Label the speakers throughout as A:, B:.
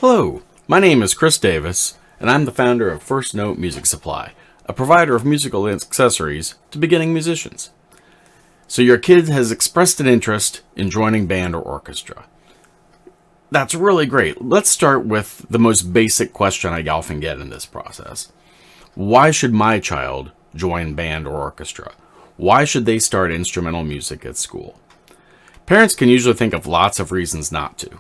A: Hello, my name is Chris Davis, and I'm the founder of First Note Music Supply, a provider of musical accessories to beginning musicians. So your kid has expressed an interest in joining band or orchestra. That's really great. Let's start with the most basic question I often get in this process. Why should my child join band or orchestra? Why should they start instrumental music at school? Parents can usually think of lots of reasons not to.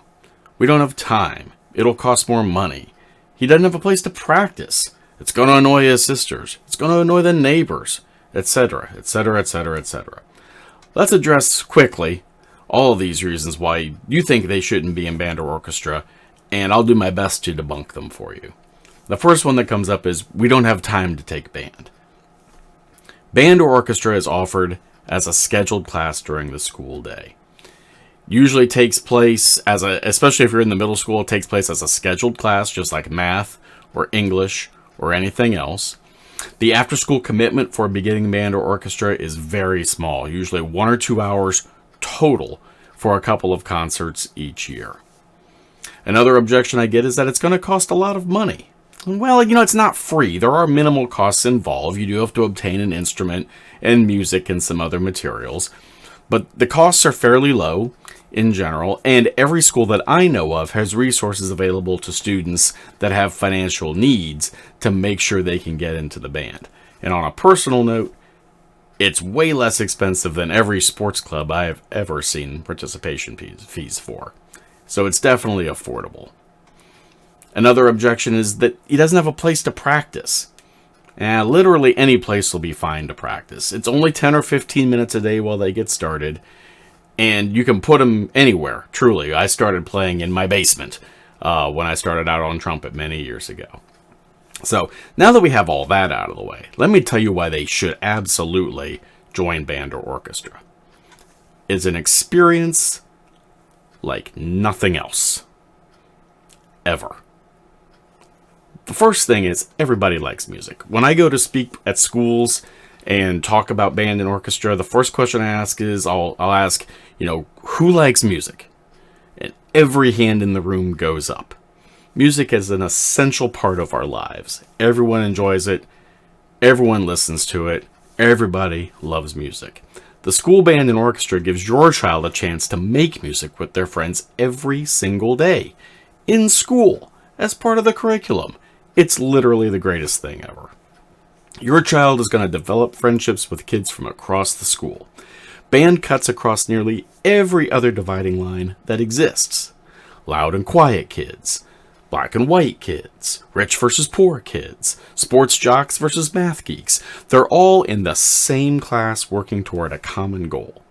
A: We don't have time. It'll cost more money. He doesn't have a place to practice. It's going to annoy his sisters. It's going to annoy the neighbors, etc., etc., etc., etc. Let's address quickly all of these reasons why you think they shouldn't be in band or orchestra, and I'll do my best to debunk them for you. The first one that comes up is we don't have time to take band. Band or orchestra is offered as a scheduled class during the school day. Usually takes place especially if you're in the middle school, it takes place as a scheduled class, just like math or English or anything else. The after-school commitment for beginning band or orchestra is very small, usually 1 or 2 hours total for a couple of concerts each year. Another objection I get is that it's going to cost a lot of money. Well, it's not free. There are minimal costs involved. You do have to obtain an instrument and music and some other materials. But the costs are fairly low in general, and every school that I know of has resources available to students that have financial needs to make sure they can get into the band. And on a personal note, it's way less expensive than every sports club I have ever seen participation fees for. So it's definitely affordable. Another objection is that he doesn't have a place to practice. Literally any place will be fine to practice. It's only 10 or 15 minutes a day while they get started. And you can put them anywhere, truly. I started playing in my basement when I started out on trumpet many years ago. So now that we have all that out of the way, let me tell you why they should absolutely join band or orchestra. It's an experience like nothing else. Ever. The first thing is everybody likes music. When I go to speak at schools and talk about band and orchestra, the first question I ask is, I'll ask, who likes music? And every hand in the room goes up. Music is an essential part of our lives. Everyone enjoys it. Everyone listens to it. Everybody loves music. The school band and orchestra gives your child a chance to make music with their friends every single day in school as part of the curriculum. It's literally the greatest thing ever. Your child is going to develop friendships with kids from across the school. Band cuts across nearly every other dividing line that exists. Loud and quiet kids, black and white kids, rich versus poor kids, sports jocks versus math geeks. They're all in the same class working toward a common goal.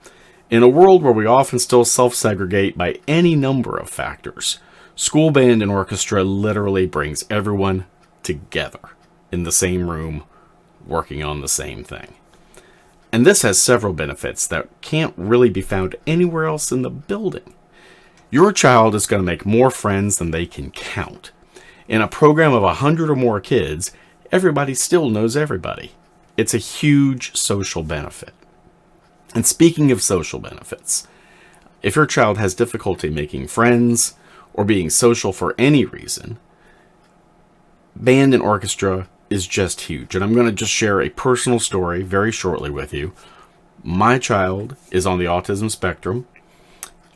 A: In a world where we often still self-segregate by any number of factors, school band and orchestra literally brings everyone together in the same room working on the same thing. And this has several benefits that can't really be found anywhere else in the building. Your child is going to make more friends than they can count. In a program of 100 or more kids, everybody still knows everybody. It's a huge social benefit. And speaking of social benefits, if your child has difficulty making friends or being social for any reason, band and orchestra is just huge. And I'm going to just share a personal story very shortly with you. My child is on the autism spectrum,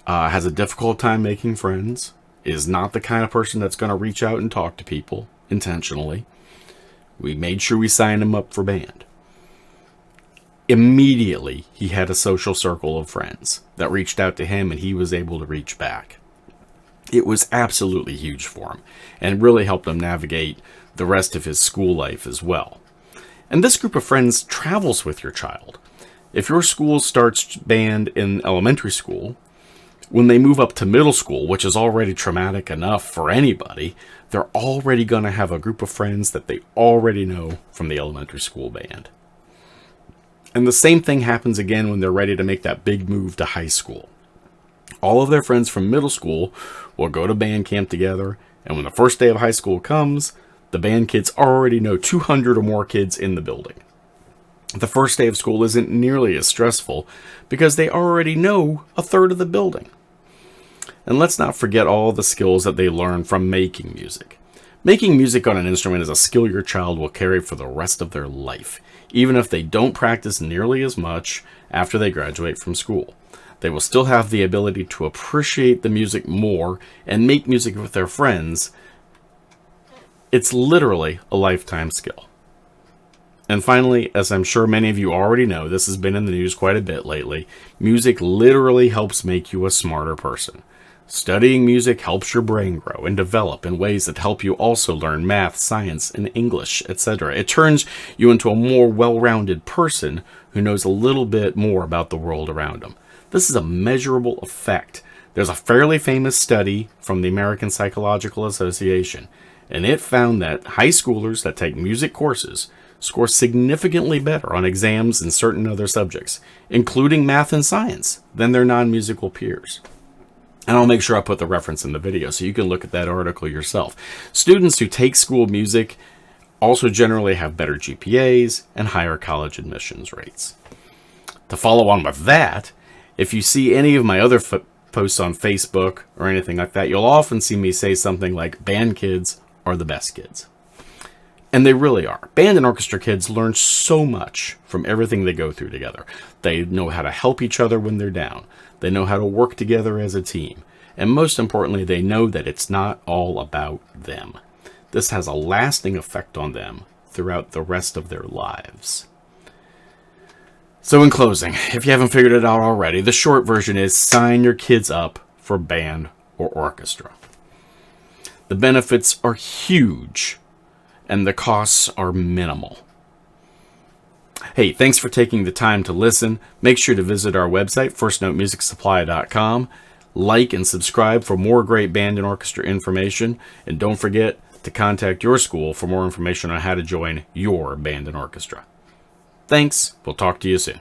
A: has a difficult time making friends, is not the kind of person that's going to reach out and talk to people intentionally. We made sure we signed him up for band. Immediately, he had a social circle of friends that reached out to him, and he was able to reach back. It was absolutely huge for him and really helped him navigate the rest of his school life as well. And this group of friends travels with your child. If your school starts band in elementary school, when they move up to middle school, which is already traumatic enough for anybody, they're already going to have a group of friends that they already know from the elementary school band. And the same thing happens again when they're ready to make that big move to high school. All of their friends from middle school will go to band camp together, and when the first day of high school comes, the band kids already know 200 or more kids in the building. The first day of school isn't nearly as stressful because they already know a third of the building. And let's not forget all the skills that they learn from making music. Making music on an instrument is a skill your child will carry for the rest of their life, even if they don't practice nearly as much after they graduate from school. They will still have the ability to appreciate the music more and make music with their friends. It's literally a lifetime skill. And finally, as I'm sure many of you already know, this has been in the news quite a bit lately, music literally helps make you a smarter person. Studying music helps your brain grow and develop in ways that help you also learn math, science, and English, etc. It turns you into a more well-rounded person who knows a little bit more about the world around them. This is a measurable effect. There's a fairly famous study from the American Psychological Association, and it found that high schoolers that take music courses score significantly better on exams and certain other subjects, including math and science, than their non-musical peers. And I'll make sure I put the reference in the video so you can look at that article yourself. Students who take school music also generally have better GPAs and higher college admissions rates. To follow on with that, if you see any of my other posts on Facebook or anything like that, you'll often see me say something like, band kids are the best kids. And they really are. Band and orchestra kids learn so much from everything they go through together. They know how to help each other when they're down. They know how to work together as a team. And most importantly, they know that it's not all about them. This has a lasting effect on them throughout the rest of their lives. So in closing, if you haven't figured it out already, the short version is sign your kids up for band or orchestra. The benefits are huge and the costs are minimal. Hey, thanks for taking the time to listen. Make sure to visit our website, firstnotemusicsupply.com. Like and subscribe for more great band and orchestra information. And don't forget to contact your school for more information on how to join your band and orchestra. Thanks. We'll talk to you soon.